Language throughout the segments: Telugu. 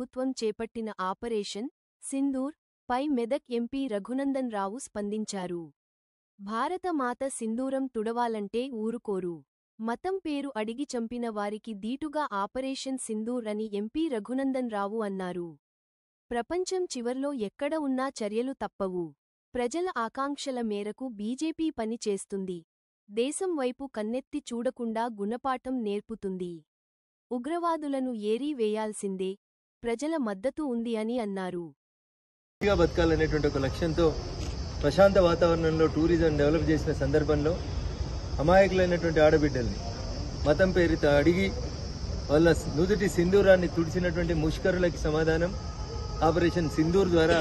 ప్రభుత్వం చేపట్టిన ఆపరేషన్ సింధూర్ పై మెదక్ ఎంపీ రఘునందన్ రావు స్పందించారు. భారత మాత సింధూరం తుడవాలంటే ఊరుకోరు. మతం పేరు అడిగి చంపిన వారికి దీటుగా ఆపరేషన్ సింధూర్ అని ఎంపీ రఘునందన్ రావు అన్నారు. ప్రపంచం చివర్లో ఎక్కడ ఉన్నా చర్యలు తప్పవు. ప్రజల ఆకాంక్షల మేరకు బీజేపీ పని చేస్తుంది. దేశం వైపు కన్నెత్తి చూడకుండా గుణపాఠం నేర్పుతుంది. ఉగ్రవాదులను ఏరీ వేయాల్సిందే. ప్రజల మద్దతు ఉంది అని అన్నారు. బతకాలనేటువంటి ఒక లక్ష్యంతో ప్రశాంత వాతావరణంలో టూరిజం డెవలప్ చేసిన సందర్భంలో అమాయకులైనటువంటి ఆడబిడ్డల్ని మతం పేరిట అడిగి వాళ్ళ నుదుటి సింధూరాన్ని తుడిచినటువంటి ముష్కరులకి సమాధానం ఆపరేషన్ సింధూర్ ద్వారా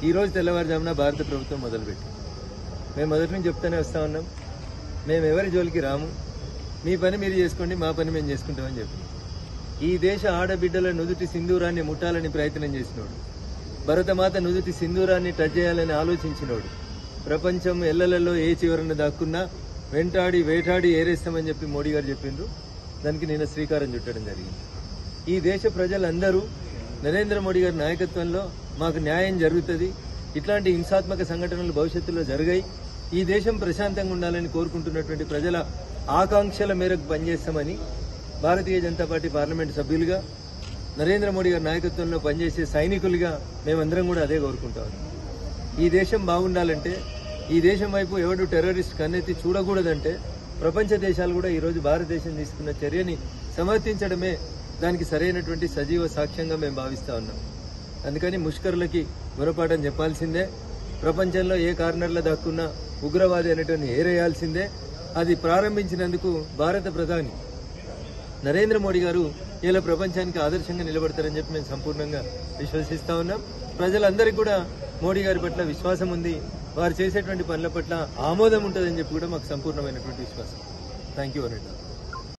ఈరోజు తెల్లవారుజామున భారత ప్రభుత్వం మొదలుపెట్టింది. మేము మొదటి నుంచి చెప్తూనే వస్తా ఉన్నాం, మేము ఎవరి జోలికి రాము, మీ పని మీరు చేసుకోండి, మా పని మేము చేసుకుంటామని చెప్పి ఈ దేశ ఆడబిడ్డల నుదుటి సింధూరాన్ని ముట్టాలని ప్రయత్నం చేసినోడు, భరతమాత నుదుటి సింధూరాన్ని టచ్ చేయాలని ఆలోచించినోడు, ప్రపంచం ఎల్లలలో ఏ చివరన దాక్కున్నా వెంటాడి వేటాడి ఏరేస్తామని చెప్పి మోడీ గారు చెప్పిండ్రు. దానికి నిన్న శ్రీకారం చుట్టడం జరిగింది. ఈ దేశ ప్రజలందరూ నరేంద్ర మోడీ గారి నాయకత్వంలో మాకు న్యాయం జరుగుతుంది, ఇట్లాంటి హింసాత్మక సంఘటనలు భవిష్యత్తులో జరిగాయి, ఈ దేశం ప్రశాంతంగా ఉండాలని కోరుకుంటున్నటువంటి ప్రజల ఆకాంక్షల మేరకు పనిచేస్తామని భారతీయ జనతా పార్టీ పార్లమెంటు సభ్యులుగా నరేంద్ర మోడీ గారి నాయకత్వంలో పనిచేసే సైనికులుగా మేమందరం కూడా అదే కోరుకుంటాం. ఈ దేశం బాగుండాలంటే, ఈ దేశం వైపు ఎవడు టెర్రరిస్ట్ కన్నెత్తి చూడకూడదంటే ప్రపంచ దేశాలు కూడా ఈరోజు భారతదేశం తీసుకున్న చర్యని సమర్థించడమే దానికి సరైనటువంటి సజీవ సాక్ష్యంగా మేము భావిస్తా ఉన్నాం. అందుకని ముష్కరులకి గుణపాఠం చెప్పాల్సిందే. ప్రపంచంలో ఏ కార్నర్లో దాక్కున్నా ఉగ్రవాది అనేటువంటి ఏరేయాల్సిందే. అది ప్రారంభించినందుకు భారత ప్రధాని నరేంద్ర మోడీ గారు ఇలా ప్రపంచానికి ఆదర్శంగా నిలబడతారని చెప్పి మేము సంపూర్ణంగా విశ్వసిస్తా ఉన్నాం. ప్రజలందరికీ కూడా మోడీ గారి పట్ల విశ్వాసం ఉంది, వారు చేసేటువంటి పనుల పట్ల ఆమోదం ఉంటుందని చెప్పి కూడా మాకు సంపూర్ణమైనటువంటి విశ్వాసం. Thank you.